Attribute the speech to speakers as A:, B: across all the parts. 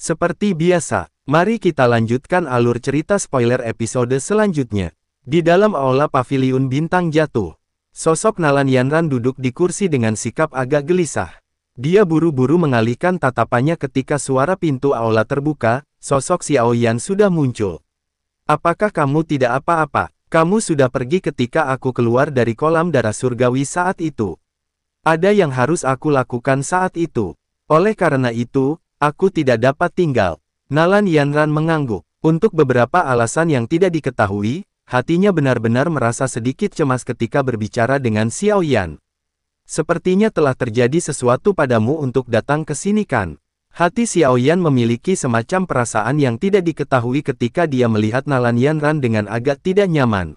A: Seperti biasa, mari kita lanjutkan alur cerita spoiler episode selanjutnya. Di dalam aula paviliun bintang jatuh, sosok Nalan Yanran duduk di kursi dengan sikap agak gelisah. Dia buru-buru mengalihkan tatapannya ketika suara pintu aula terbuka, sosok Xiao Yan sudah muncul. Apakah kamu tidak apa-apa? Kamu sudah pergi ketika aku keluar dari kolam darah surgawi saat itu. Ada yang harus aku lakukan saat itu. Oleh karena itu, aku tidak dapat tinggal. Nalan Yanran mengangguk. Untuk beberapa alasan yang tidak diketahui, hatinya benar-benar merasa sedikit cemas ketika berbicara dengan Xiao Yan. Sepertinya telah terjadi sesuatu padamu untuk datang ke sini kan? Hati Xiao Yan memiliki semacam perasaan yang tidak diketahui ketika dia melihat Nalan Yanran dengan agak tidak nyaman.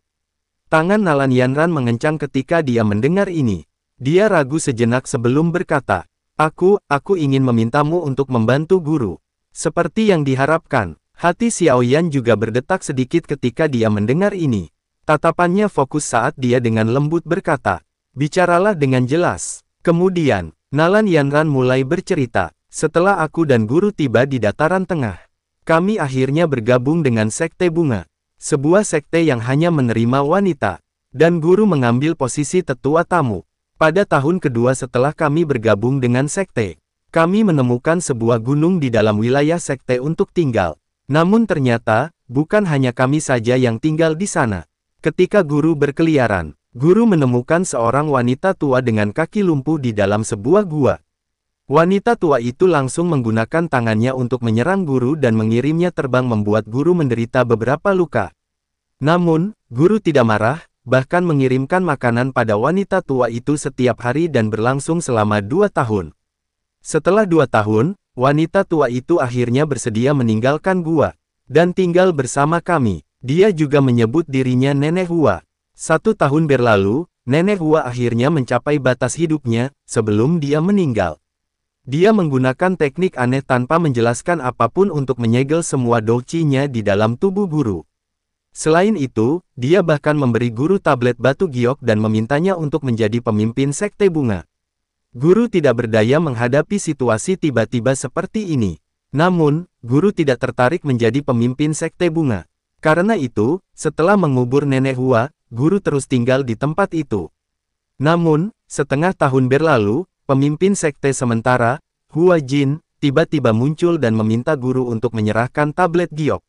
A: Tangan Nalan Yanran mengencang ketika dia mendengar ini. Dia ragu sejenak sebelum berkata, Aku ingin memintamu untuk membantu guru. Seperti yang diharapkan. Hati Xiao Yan juga berdetak sedikit ketika dia mendengar ini. Tatapannya fokus saat dia dengan lembut berkata, bicaralah dengan jelas. Kemudian, Nalan Yanran mulai bercerita. Setelah aku dan guru tiba di dataran tengah, kami akhirnya bergabung dengan Sekte Bunga. Sebuah sekte yang hanya menerima wanita. Dan guru mengambil posisi tetua tamu. Pada tahun kedua setelah kami bergabung dengan sekte, kami menemukan sebuah gunung di dalam wilayah sekte untuk tinggal. Namun ternyata, bukan hanya kami saja yang tinggal di sana. Ketika guru berkeliaran, guru menemukan seorang wanita tua dengan kaki lumpuh di dalam sebuah gua. Wanita tua itu langsung menggunakan tangannya untuk menyerang guru dan mengirimnya terbang membuat guru menderita beberapa luka. Namun, guru tidak marah, bahkan mengirimkan makanan pada wanita tua itu setiap hari dan berlangsung selama 2 tahun. Setelah 2 tahun, wanita tua itu akhirnya bersedia meninggalkan gua dan tinggal bersama kami. Dia juga menyebut dirinya Nenek Hua. 1 tahun berlalu, Nenek Hua akhirnya mencapai batas hidupnya sebelum dia meninggal. Dia menggunakan teknik aneh tanpa menjelaskan apapun untuk menyegel semua douchi-nya di dalam tubuh guru. Selain itu, dia bahkan memberi guru tablet batu giok dan memintanya untuk menjadi pemimpin Sekte Bunga. Guru tidak berdaya menghadapi situasi tiba-tiba seperti ini. Namun, guru tidak tertarik menjadi pemimpin Sekte Bunga. Karena itu, setelah mengubur Nenek Hua, guru terus tinggal di tempat itu. Namun, setengah tahun berlalu, pemimpin sekte sementara, Hua Jin, tiba-tiba muncul dan meminta guru untuk menyerahkan tablet giok.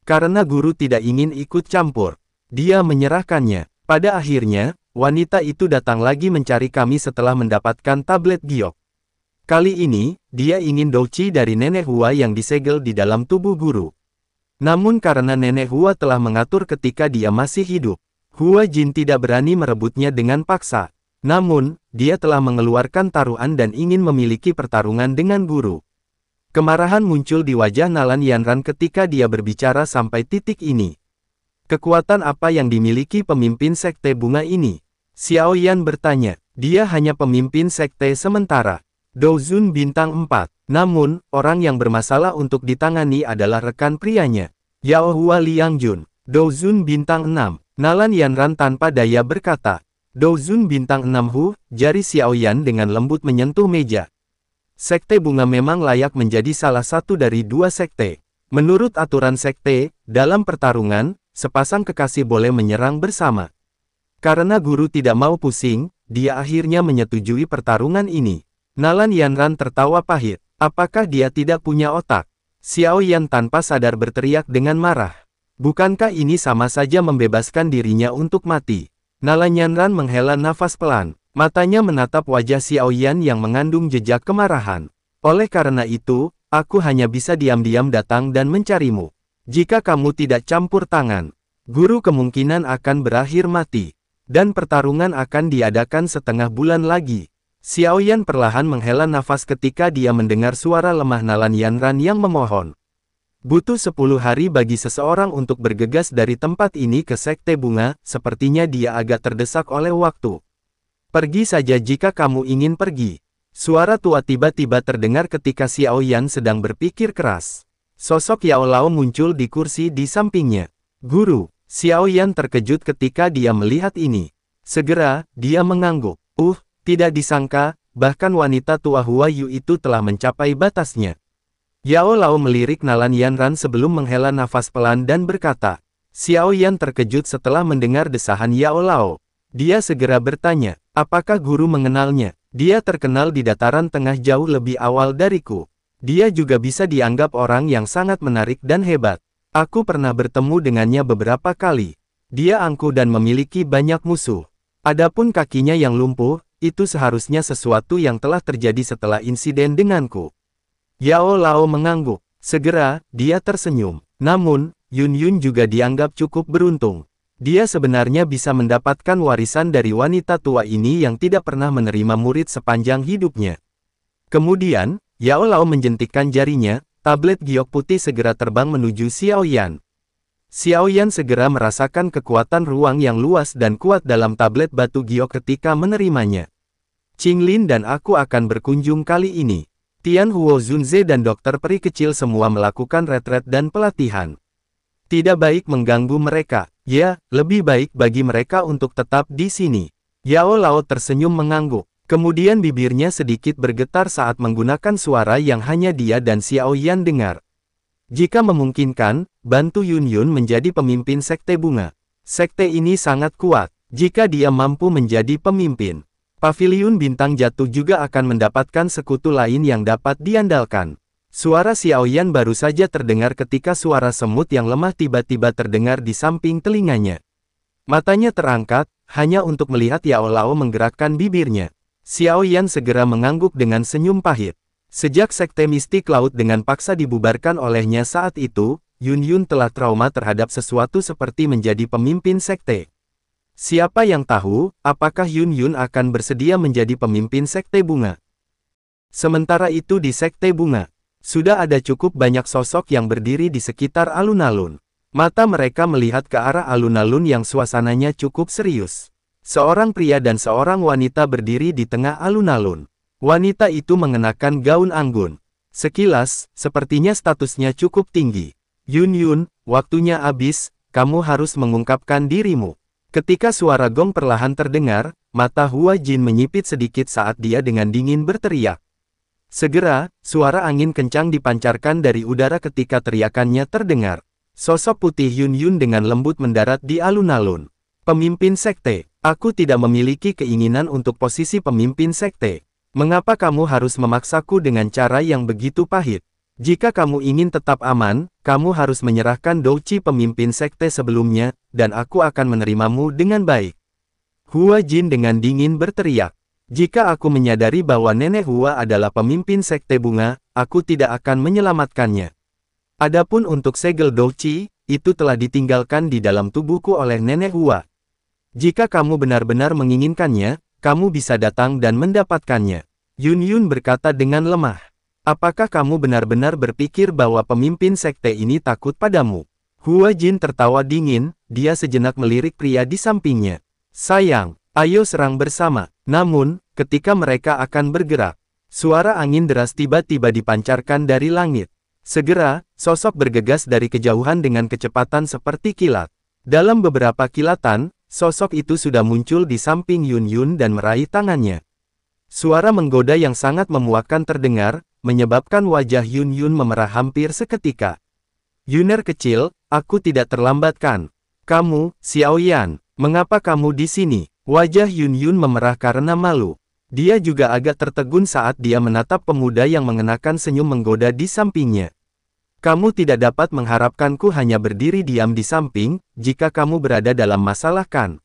A: Karena guru tidak ingin ikut campur, dia menyerahkannya. Pada akhirnya, wanita itu datang lagi mencari kami setelah mendapatkan tablet giok. Kali ini, dia ingin douchi dari Nenek Hua yang disegel di dalam tubuh guru. Namun karena Nenek Hua telah mengatur ketika dia masih hidup, Hua Jin tidak berani merebutnya dengan paksa. Namun, dia telah mengeluarkan taruhan dan ingin memiliki pertarungan dengan guru. Kemarahan muncul di wajah Nalan Yanran ketika dia berbicara sampai titik ini. Kekuatan apa yang dimiliki pemimpin Sekte Bunga ini? Xiao Yan bertanya. Dia hanya pemimpin sekte sementara. Douzun bintang 4. Namun, orang yang bermasalah untuk ditangani adalah rekan prianya. Yao Hua Liangjun. Douzun bintang 6. Nalan Yanran tanpa daya berkata. Douzun bintang 6 Hu, jari Xiao Yan dengan lembut menyentuh meja. Sekte Bunga memang layak menjadi salah satu dari 2 sekte. Menurut aturan sekte, dalam pertarungan, sepasang kekasih boleh menyerang bersama. Karena guru tidak mau pusing, dia akhirnya menyetujui pertarungan ini. Nalan Yanran tertawa pahit. Apakah dia tidak punya otak? Xiao Yan tanpa sadar berteriak dengan marah. Bukankah ini sama saja membebaskan dirinya untuk mati? Nalan Yanran menghela nafas pelan. Matanya menatap wajah Xiao Yan yang mengandung jejak kemarahan. Oleh karena itu, aku hanya bisa diam-diam datang dan mencarimu. Jika kamu tidak campur tangan, guru kemungkinan akan berakhir mati. Dan pertarungan akan diadakan setengah bulan lagi. Xiao Yan perlahan menghela nafas ketika dia mendengar suara lemah Nalan Yanran yang memohon. Butuh 10 hari bagi seseorang untuk bergegas dari tempat ini ke Sekte Bunga, sepertinya dia agak terdesak oleh waktu. Pergi saja jika kamu ingin pergi. Suara tua tiba-tiba terdengar ketika Xiao Yan sedang berpikir keras. Sosok Yao Lao muncul di kursi di sampingnya. Guru, Xiao Yan terkejut ketika dia melihat ini. Segera, dia mengangguk. Tidak disangka, bahkan wanita tua Hua Yu itu telah mencapai batasnya. Yao Lao melirik Nalan Yanran sebelum menghela nafas pelan dan berkata. Xiao Yan terkejut setelah mendengar desahan Yao Lao. Dia segera bertanya, apakah guru mengenalnya? Dia terkenal di dataran tengah jauh lebih awal dariku. Dia juga bisa dianggap orang yang sangat menarik dan hebat. Aku pernah bertemu dengannya beberapa kali. Dia angkuh dan memiliki banyak musuh. Adapun kakinya yang lumpuh, itu seharusnya sesuatu yang telah terjadi setelah insiden denganku. Yao Lao mengangguk. Segera, dia tersenyum. Namun, Yun Yun juga dianggap cukup beruntung. Dia sebenarnya bisa mendapatkan warisan dari wanita tua ini yang tidak pernah menerima murid sepanjang hidupnya. Kemudian, Yao Lao menjentikkan jarinya, tablet giok putih segera terbang menuju Xiao Yan. Xiao Yan segera merasakan kekuatan ruang yang luas dan kuat dalam tablet batu giok ketika menerimanya. Qinglin dan aku akan berkunjung kali ini. Tian Huo Zunze dan dokter peri kecil semua melakukan retret dan pelatihan. Tidak baik mengganggu mereka. Ya, lebih baik bagi mereka untuk tetap di sini. Yao Lao tersenyum mengangguk. Kemudian bibirnya sedikit bergetar saat menggunakan suara yang hanya dia dan Xiao Yan dengar. Jika memungkinkan, bantu Yun Yun menjadi pemimpin sekte bunga. Sekte ini sangat kuat. Jika dia mampu menjadi pemimpin, Paviliun Bintang Jatuh juga akan mendapatkan sekutu lain yang dapat diandalkan. Suara Xiao Yan baru saja terdengar ketika suara semut yang lemah tiba-tiba terdengar di samping telinganya. Matanya terangkat, hanya untuk melihat Yao Lao menggerakkan bibirnya. Xiao Yan segera mengangguk dengan senyum pahit. Sejak sekte mistik laut dengan paksa dibubarkan olehnya saat itu, Yun Yun telah trauma terhadap sesuatu seperti menjadi pemimpin sekte. Siapa yang tahu, apakah Yun Yun akan bersedia menjadi pemimpin sekte bunga? Sementara itu di sekte bunga, sudah ada cukup banyak sosok yang berdiri di sekitar alun-alun. Mata mereka melihat ke arah alun-alun yang suasananya cukup serius. Seorang pria dan seorang wanita berdiri di tengah alun-alun. Wanita itu mengenakan gaun anggun. Sekilas, sepertinya statusnya cukup tinggi. Yun Yun, waktunya habis, kamu harus mengungkapkan dirimu. Ketika suara gong perlahan terdengar, mata Hua Jin menyipit sedikit saat dia dengan dingin berteriak. Segera, suara angin kencang dipancarkan dari udara ketika teriakannya terdengar. Sosok putih Yun Yun dengan lembut mendarat di alun-alun. Pemimpin sekte, aku tidak memiliki keinginan untuk posisi pemimpin sekte. Mengapa kamu harus memaksaku dengan cara yang begitu pahit? Jika kamu ingin tetap aman, kamu harus menyerahkan Douci pemimpin sekte sebelumnya, dan aku akan menerimamu dengan baik. Hua Jin dengan dingin berteriak. Jika aku menyadari bahwa Nenek Hua adalah pemimpin sekte bunga, aku tidak akan menyelamatkannya. Adapun untuk segel Douci, itu telah ditinggalkan di dalam tubuhku oleh Nenek Hua. Jika kamu benar-benar menginginkannya, kamu bisa datang dan mendapatkannya. Yun Yun berkata dengan lemah. Apakah kamu benar-benar berpikir bahwa pemimpin sekte ini takut padamu? Hua Jin tertawa dingin, dia sejenak melirik pria di sampingnya. Sayang, ayo serang bersama. Namun, ketika mereka akan bergerak, suara angin deras tiba-tiba dipancarkan dari langit. Segera, sosok bergegas dari kejauhan dengan kecepatan seperti kilat. Dalam beberapa kilatan, sosok itu sudah muncul di samping Yun Yun dan meraih tangannya. Suara menggoda yang sangat memuakkan terdengar, menyebabkan wajah Yun Yun memerah hampir seketika. Yuner kecil, aku tidak terlambatkan. Kamu, Xiao Yan, mengapa kamu di sini? Wajah Yun Yun memerah karena malu. Dia juga agak tertegun saat dia menatap pemuda yang mengenakan senyum menggoda di sampingnya. Kamu tidak dapat mengharapkanku hanya berdiri diam di samping, jika kamu berada dalam masalah kan?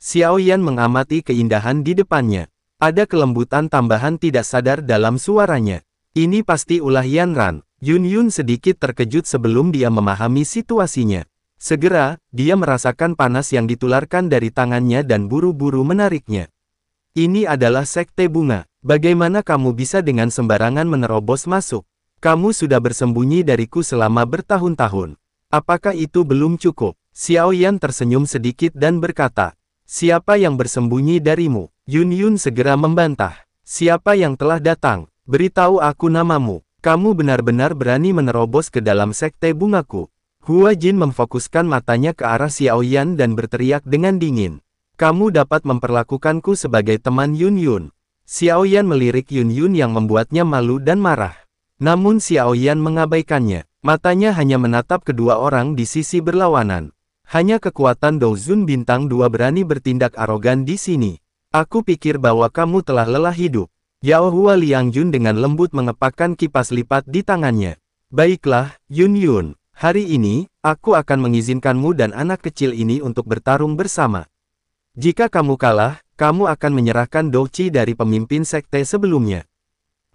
A: Xiao Yan mengamati keindahan di depannya. Ada kelembutan tambahan tidak sadar dalam suaranya. Ini pasti ulah Yanran. Yun Yun sedikit terkejut sebelum dia memahami situasinya. Segera, dia merasakan panas yang ditularkan dari tangannya dan buru-buru menariknya. Ini adalah sekte bunga. Bagaimana kamu bisa dengan sembarangan menerobos masuk? Kamu sudah bersembunyi dariku selama bertahun-tahun. Apakah itu belum cukup? Xiao Yan tersenyum sedikit dan berkata, siapa yang bersembunyi darimu? Yun Yun segera membantah. Siapa yang telah datang? Beritahu aku namamu. Kamu benar-benar berani menerobos ke dalam sekte bungaku. Hua Jin memfokuskan matanya ke arah Xiao Yan dan berteriak dengan dingin. Kamu dapat memperlakukanku sebagai teman Yun Yun. Xiao Yan melirik Yun Yun yang membuatnya malu dan marah. Namun Xiao Yan mengabaikannya. Matanya hanya menatap kedua orang di sisi berlawanan. Hanya kekuatan Douzun Bintang 2 berani bertindak arogan di sini. Aku pikir bahwa kamu telah lelah hidup. Yao Hua Liangjun dengan lembut mengepakkan kipas lipat di tangannya. Baiklah, Yun Yun. Hari ini, aku akan mengizinkanmu dan anak kecil ini untuk bertarung bersama. Jika kamu kalah, kamu akan menyerahkan Douqi dari pemimpin sekte sebelumnya.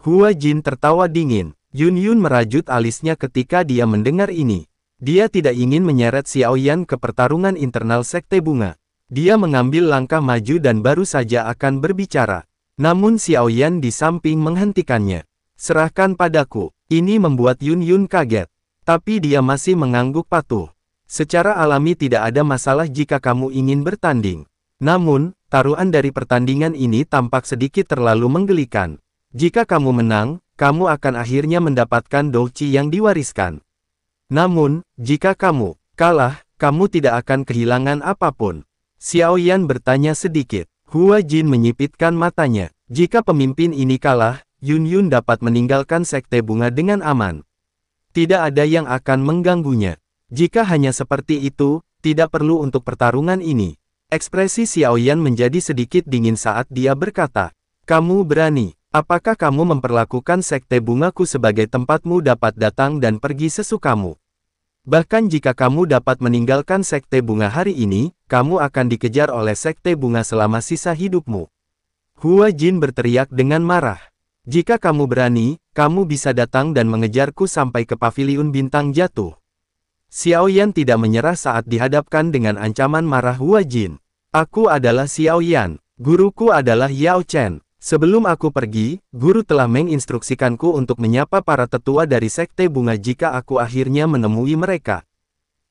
A: Hua Jin tertawa dingin. Yun Yun merajut alisnya ketika dia mendengar ini. Dia tidak ingin menyeret Xiao Yan ke pertarungan internal sekte bunga. Dia mengambil langkah maju dan baru saja akan berbicara. Namun Xiao Yan di samping menghentikannya. Serahkan padaku. Ini membuat Yun Yun kaget. Tapi dia masih mengangguk patuh. Secara alami tidak ada masalah jika kamu ingin bertanding. Namun, taruhan dari pertandingan ini tampak sedikit terlalu menggelikan. Jika kamu menang, kamu akan akhirnya mendapatkan Douqi yang diwariskan. Namun, jika kamu kalah, kamu tidak akan kehilangan apapun. Xiao Yan bertanya sedikit. Hua Jin menyipitkan matanya. Jika pemimpin ini kalah, Yun Yun dapat meninggalkan sekte bunga dengan aman. Tidak ada yang akan mengganggunya. Jika hanya seperti itu, tidak perlu untuk pertarungan ini. Ekspresi Xiao Yan menjadi sedikit dingin saat dia berkata, "Kamu berani. Apakah kamu memperlakukan sekte bungaku sebagai tempatmu dapat datang dan pergi sesukamu? Bahkan jika kamu dapat meninggalkan sekte bunga hari ini, kamu akan dikejar oleh sekte bunga selama sisa hidupmu." Hua Jin berteriak dengan marah. "Jika kamu berani, kamu bisa datang dan mengejarku sampai ke paviliun bintang jatuh." Xiao Yan tidak menyerah saat dihadapkan dengan ancaman marah Hua Jin. "Aku adalah Xiao Yan. Guruku adalah Yao Chen. Sebelum aku pergi, guru telah menginstruksikanku untuk menyapa para tetua dari sekte bunga jika aku akhirnya menemui mereka."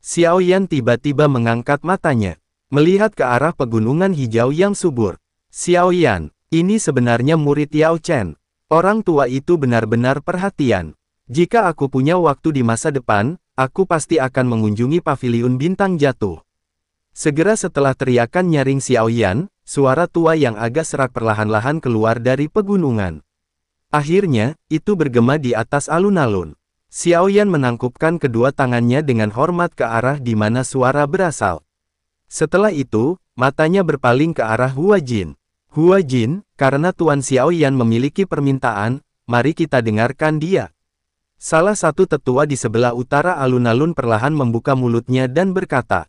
A: Xiao Yan tiba-tiba mengangkat matanya, melihat ke arah pegunungan hijau yang subur. "Xiao Yan, ini sebenarnya murid Yao Chen. Orang tua itu benar-benar perhatian. Jika aku punya waktu di masa depan, aku pasti akan mengunjungi paviliun bintang jatuh." Segera setelah teriakan nyaring Xiao Yan, suara tua yang agak serak perlahan-lahan keluar dari pegunungan. Akhirnya, itu bergema di atas alun-alun. Xiao Yan menangkupkan kedua tangannya dengan hormat ke arah di mana suara berasal. Setelah itu, matanya berpaling ke arah Hua Jin. "Hua Jin, karena Tuan Xiao Yan memiliki permintaan, mari kita dengarkan dia." Salah satu tetua di sebelah utara alun-alun perlahan membuka mulutnya dan berkata,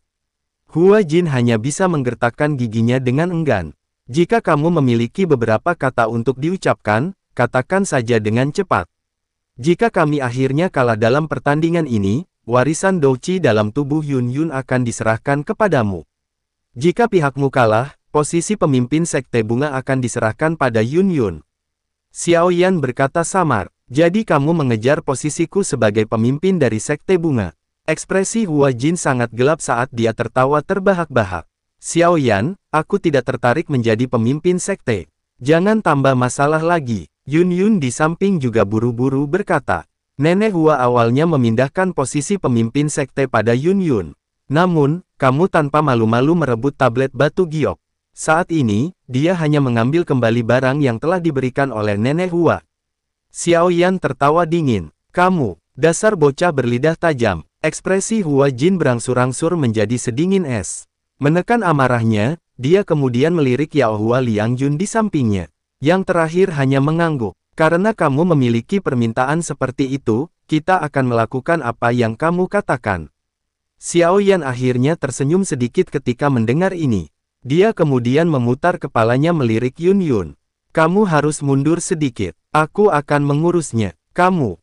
A: Hua Jin hanya bisa menggertakkan giginya dengan enggan. "Jika kamu memiliki beberapa kata untuk diucapkan, katakan saja dengan cepat. Jika kami akhirnya kalah dalam pertandingan ini, warisan Douqi dalam tubuh Yun Yun akan diserahkan kepadamu. Jika pihakmu kalah, posisi pemimpin sekte bunga akan diserahkan pada Yun Yun." Xiao Yan berkata samar, "Jadi kamu mengejar posisiku sebagai pemimpin dari sekte bunga?" Ekspresi Hua Jin sangat gelap saat dia tertawa terbahak-bahak. "Xiao Yan, aku tidak tertarik menjadi pemimpin sekte. Jangan tambah masalah lagi." Yun Yun di samping juga buru-buru berkata. Nenek Hua awalnya memindahkan posisi pemimpin sekte pada Yun Yun. "Namun, kamu tanpa malu-malu merebut tablet batu giok. Saat ini, dia hanya mengambil kembali barang yang telah diberikan oleh Nenek Hua." Xiao Yan tertawa dingin. "Kamu, dasar bocah berlidah tajam." Ekspresi Hua Jin berangsur-angsur menjadi sedingin es. Menekan amarahnya, dia kemudian melirik Yao Hua Liangjun di sampingnya. Yang terakhir hanya mengangguk. "Karena kamu memiliki permintaan seperti itu, kita akan melakukan apa yang kamu katakan." Xiao Yan akhirnya tersenyum sedikit ketika mendengar ini. Dia kemudian memutar kepalanya melirik Yun Yun. "Kamu harus mundur sedikit. Aku akan mengurusnya. Kamu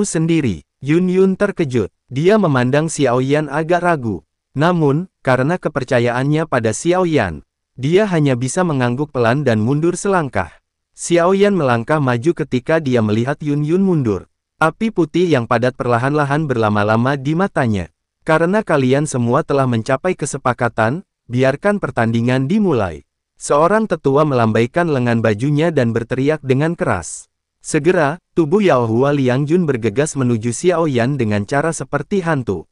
A: sendiri." Yun Yun terkejut. Dia memandang Xiao Yan agak ragu. Namun, karena kepercayaannya pada Xiao Yan, dia hanya bisa mengangguk pelan dan mundur selangkah. Xiao Yan melangkah maju ketika dia melihat Yun Yun mundur. Api putih yang padat perlahan-lahan berlama-lama di matanya. "Karena kalian semua telah mencapai kesepakatan, biarkan pertandingan dimulai." Seorang tetua melambaikan lengan bajunya dan berteriak dengan keras. Segera, tubuh Yao Hua Liangjun bergegas menuju Xiao Yan dengan cara seperti hantu.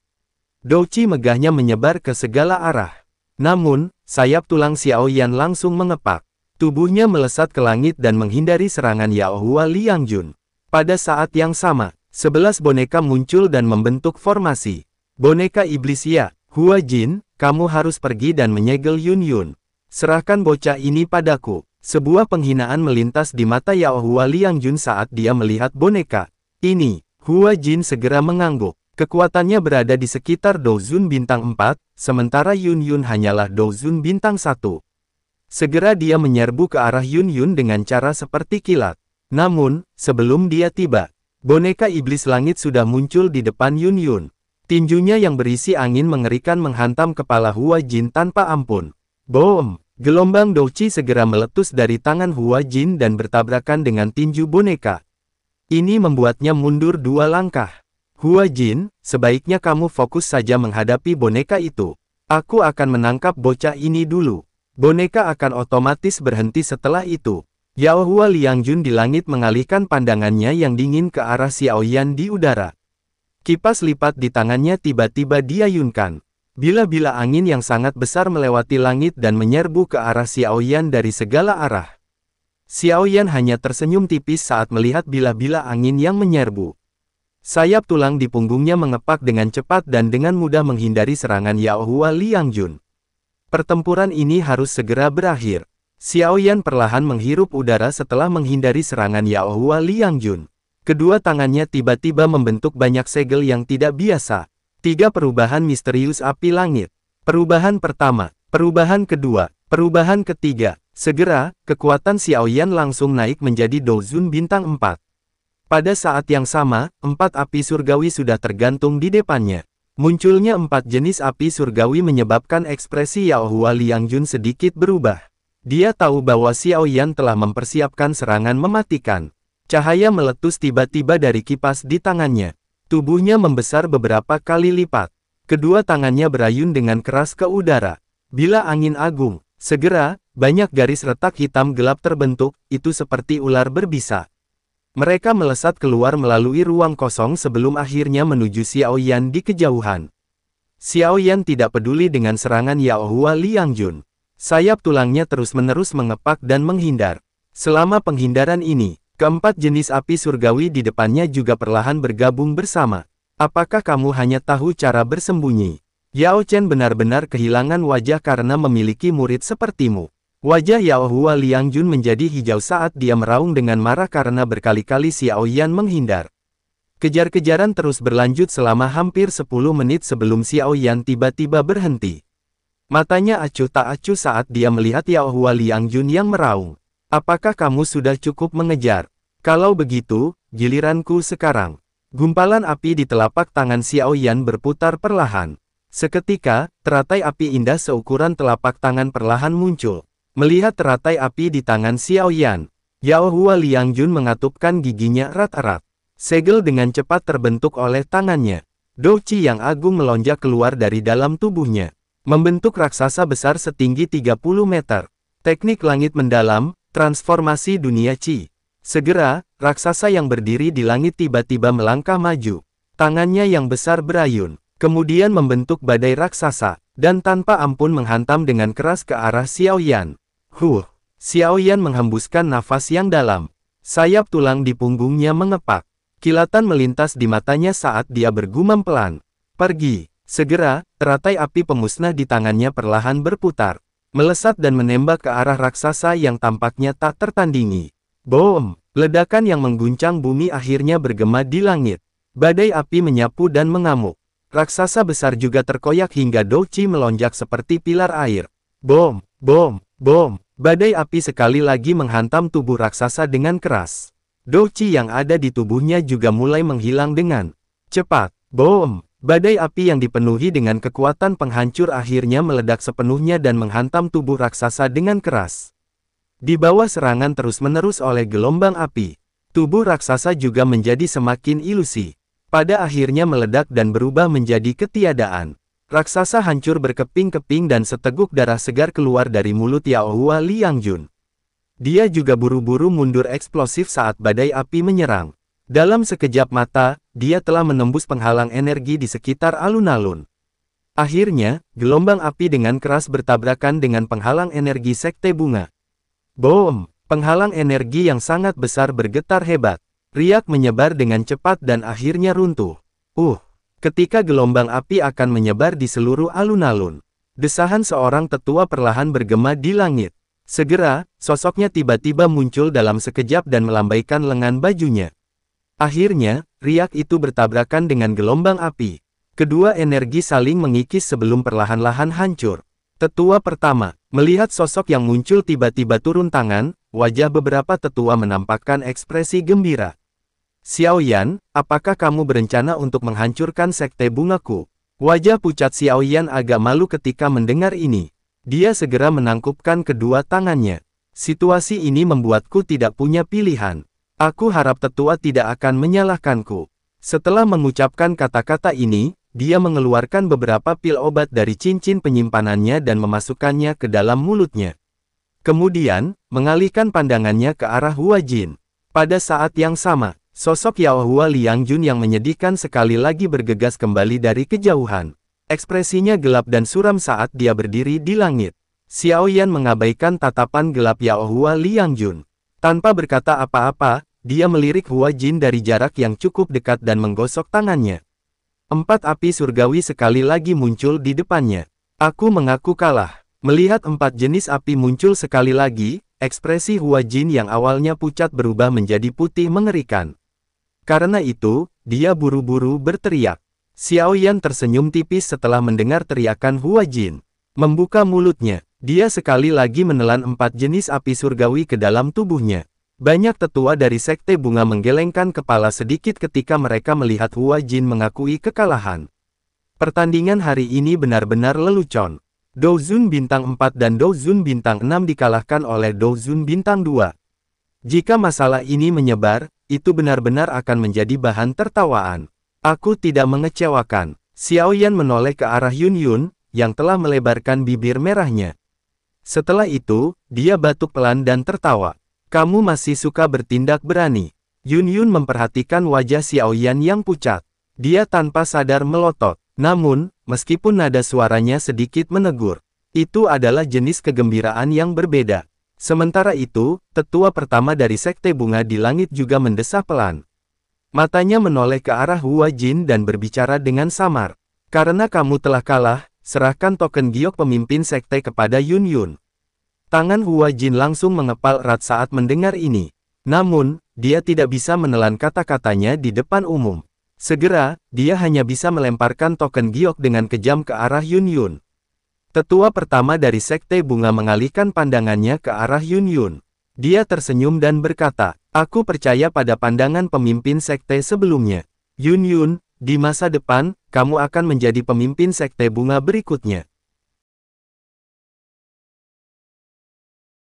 A: Douqi megahnya menyebar ke segala arah. Namun, sayap tulang Xiao Yan langsung mengepak. Tubuhnya melesat ke langit dan menghindari serangan Yao Hua Liangjun. Pada saat yang sama, 11 boneka muncul dan membentuk formasi. Boneka iblis ya, Hua Jin, kamu harus pergi dan menyegel Yun Yun. Serahkan bocah ini padaku. Sebuah penghinaan melintas di mata Yao Hua Liangjun saat dia melihat boneka ini. Hua Jin segera mengangguk. Kekuatannya berada di sekitar Douzun bintang 4, sementara Yun Yun hanyalah Douzun bintang 1. Segera dia menyerbu ke arah Yun Yun dengan cara seperti kilat. Namun, sebelum dia tiba, boneka iblis langit sudah muncul di depan Yun Yun. Tinjunya yang berisi angin mengerikan menghantam kepala Hua Jin tanpa ampun. Boom! Gelombang douchi segera meletus dari tangan Hua Jin dan bertabrakan dengan tinju boneka. Ini membuatnya mundur 2 langkah. Hua Jin, sebaiknya kamu fokus saja menghadapi boneka itu. Aku akan menangkap bocah ini dulu. Boneka akan otomatis berhenti setelah itu. Yao Hua Liangjun di langit mengalihkan pandangannya yang dingin ke arah Xiao Yan di udara. Kipas lipat di tangannya tiba-tiba diayunkan. Bila-bila angin yang sangat besar melewati langit dan menyerbu ke arah Xiao Yan dari segala arah. Xiao Yan hanya tersenyum tipis saat melihat bila-bila angin yang menyerbu. Sayap tulang di punggungnya mengepak dengan cepat dan dengan mudah menghindari serangan Yao Hua Liangjun. Pertempuran ini harus segera berakhir. Xiao Yan perlahan menghirup udara setelah menghindari serangan Yao Hua Liangjun. Kedua tangannya tiba-tiba membentuk banyak segel yang tidak biasa. 3 perubahan misterius api langit. Perubahan pertama, perubahan kedua, perubahan ketiga. Segera, kekuatan Xiao Yan langsung naik menjadi Douzun bintang 4. Pada saat yang sama, 4 api surgawi sudah tergantung di depannya. Munculnya 4 jenis api surgawi menyebabkan ekspresi Yao Hua Liangjun sedikit berubah. Dia tahu bahwa Xiao Yan telah mempersiapkan serangan mematikan. Cahaya meletus tiba-tiba dari kipas di tangannya. Tubuhnya membesar beberapa kali lipat. Kedua tangannya berayun dengan keras ke udara. Bila angin agung, segera, banyak garis retak hitam gelap terbentuk, itu seperti ular berbisa. Mereka melesat keluar melalui ruang kosong sebelum akhirnya menuju Xiao Yan di kejauhan. Xiao Yan tidak peduli dengan serangan Yao Hua Liangjun. Sayap tulangnya terus-menerus mengepak dan menghindar. Selama penghindaran ini, keempat jenis api surgawi di depannya juga perlahan bergabung bersama. Apakah kamu hanya tahu cara bersembunyi? Yao Chen benar-benar kehilangan wajah karena memiliki murid sepertimu. Wajah Yao Hua Liangjun menjadi hijau saat dia meraung dengan marah karena berkali-kali Xiao Yan menghindar. Kejar-kejaran terus berlanjut selama hampir 10 menit sebelum Xiao Yan tiba-tiba berhenti. Matanya acuh tak acuh saat dia melihat Yao Hua Liangjun yang meraung. Apakah kamu sudah cukup mengejar? Kalau begitu, giliranku sekarang. Gumpalan api di telapak tangan Xiao Yan berputar perlahan. Seketika, teratai api indah seukuran telapak tangan perlahan muncul. Melihat teratai api di tangan Xiao Yan, Yao Hua Liangjun mengatupkan giginya erat-erat. Segel dengan cepat terbentuk oleh tangannya. Douchi yang agung melonjak keluar dari dalam tubuhnya. Membentuk raksasa besar setinggi 30 meter. Teknik langit mendalam, transformasi dunia Qi. Segera, raksasa yang berdiri di langit tiba-tiba melangkah maju. Tangannya yang besar berayun. Kemudian membentuk badai raksasa, dan tanpa ampun menghantam dengan keras ke arah Xiao Yan. Xiao Yan menghembuskan nafas yang dalam. Sayap tulang di punggungnya mengepak. Kilatan melintas di matanya saat dia bergumam pelan. Pergi. Segera, teratai api pemusnah di tangannya perlahan berputar. Melesat dan menembak ke arah raksasa yang tampaknya tak tertandingi. Boom! Ledakan yang mengguncang bumi akhirnya bergema di langit. Badai api menyapu dan mengamuk. Raksasa besar juga terkoyak hingga Douchi melonjak seperti pilar air. Bom! Bom! Bom! Badai api sekali lagi menghantam tubuh raksasa dengan keras. Douchi yang ada di tubuhnya juga mulai menghilang dengan cepat. Bom! Badai api yang dipenuhi dengan kekuatan penghancur akhirnya meledak sepenuhnya dan menghantam tubuh raksasa dengan keras. Di bawah serangan terus-menerus oleh gelombang api, tubuh raksasa juga menjadi semakin ilusi. Pada akhirnya meledak dan berubah menjadi ketiadaan. Raksasa hancur berkeping-keping dan seteguk darah segar keluar dari mulut Yao Hua Liangjun. Dia juga buru-buru mundur eksplosif saat badai api menyerang. Dalam sekejap mata, dia telah menembus penghalang energi di sekitar alun-alun. Akhirnya, gelombang api dengan keras bertabrakan dengan penghalang energi sekte bunga. Boom! Penghalang energi yang sangat besar bergetar hebat. Riak menyebar dengan cepat dan akhirnya runtuh. Ketika gelombang api akan menyebar di seluruh alun-alun, desahan seorang tetua perlahan bergema di langit. Segera, sosoknya tiba-tiba muncul dalam sekejap dan melambaikan lengan bajunya. Akhirnya, riak itu bertabrakan dengan gelombang api. Kedua energi saling mengikis sebelum perlahan-lahan hancur. Tetua pertama, melihat sosok yang muncul tiba-tiba turun tangan, wajah beberapa tetua menampakkan ekspresi gembira. Xiaoyan, apakah kamu berencana untuk menghancurkan sekte bungaku? Wajah pucat Xiaoyan agak malu ketika mendengar ini. Dia segera menangkupkan kedua tangannya. Situasi ini membuatku tidak punya pilihan. Aku harap tetua tidak akan menyalahkanku. Setelah mengucapkan kata-kata ini, dia mengeluarkan beberapa pil obat dari cincin penyimpanannya dan memasukkannya ke dalam mulutnya. Kemudian, mengalihkan pandangannya ke arah Hua Jin. Pada saat yang sama, sosok Yao Hua Liangjun yang menyedihkan sekali lagi bergegas kembali dari kejauhan. Ekspresinya gelap dan suram saat dia berdiri di langit. Xiaoyan mengabaikan tatapan gelap Yao Hua Liangjun. Tanpa berkata apa-apa, dia melirik Hua Jin dari jarak yang cukup dekat dan menggosok tangannya. 4 api surgawi sekali lagi muncul di depannya. Aku mengaku kalah. Melihat 4 jenis api muncul sekali lagi, ekspresi Hua Jin yang awalnya pucat berubah menjadi putih mengerikan. Karena itu, dia buru-buru berteriak. Xiaoyan tersenyum tipis setelah mendengar teriakan Hua Jin. Membuka mulutnya, dia sekali lagi menelan 4 jenis api surgawi ke dalam tubuhnya. Banyak tetua dari sekte bunga menggelengkan kepala sedikit ketika mereka melihat Hua Jin mengakui kekalahan. Pertandingan hari ini benar-benar lelucon. Douzun bintang 4 dan Douzun bintang 6 dikalahkan oleh Douzun bintang 2. Jika masalah ini menyebar, itu benar-benar akan menjadi bahan tertawaan. Aku tidak mengecewakan. Xiaoyan menoleh ke arah Yun Yun, yang telah melebarkan bibir merahnya. Setelah itu, dia batuk pelan dan tertawa. Kamu masih suka bertindak berani. Yun Yun memperhatikan wajah Xiaoyan yang pucat. Dia tanpa sadar melotot. Namun, meskipun nada suaranya sedikit menegur, itu adalah jenis kegembiraan yang berbeda. Sementara itu, tetua pertama dari sekte bunga di langit juga mendesah pelan. Matanya menoleh ke arah Hua Jin dan berbicara dengan samar. Karena kamu telah kalah, serahkan token giok pemimpin sekte kepada Yun Yun. Tangan Hua Jin langsung mengepal erat saat mendengar ini. Namun, dia tidak bisa menelan kata-katanya di depan umum. Segera, dia hanya bisa melemparkan token giok dengan kejam ke arah Yun Yun. Tetua pertama dari sekte bunga mengalihkan pandangannya ke arah Yun Yun. Dia tersenyum dan berkata, aku percaya pada pandangan pemimpin sekte sebelumnya. Yun Yun, di masa depan, kamu akan menjadi pemimpin sekte bunga berikutnya.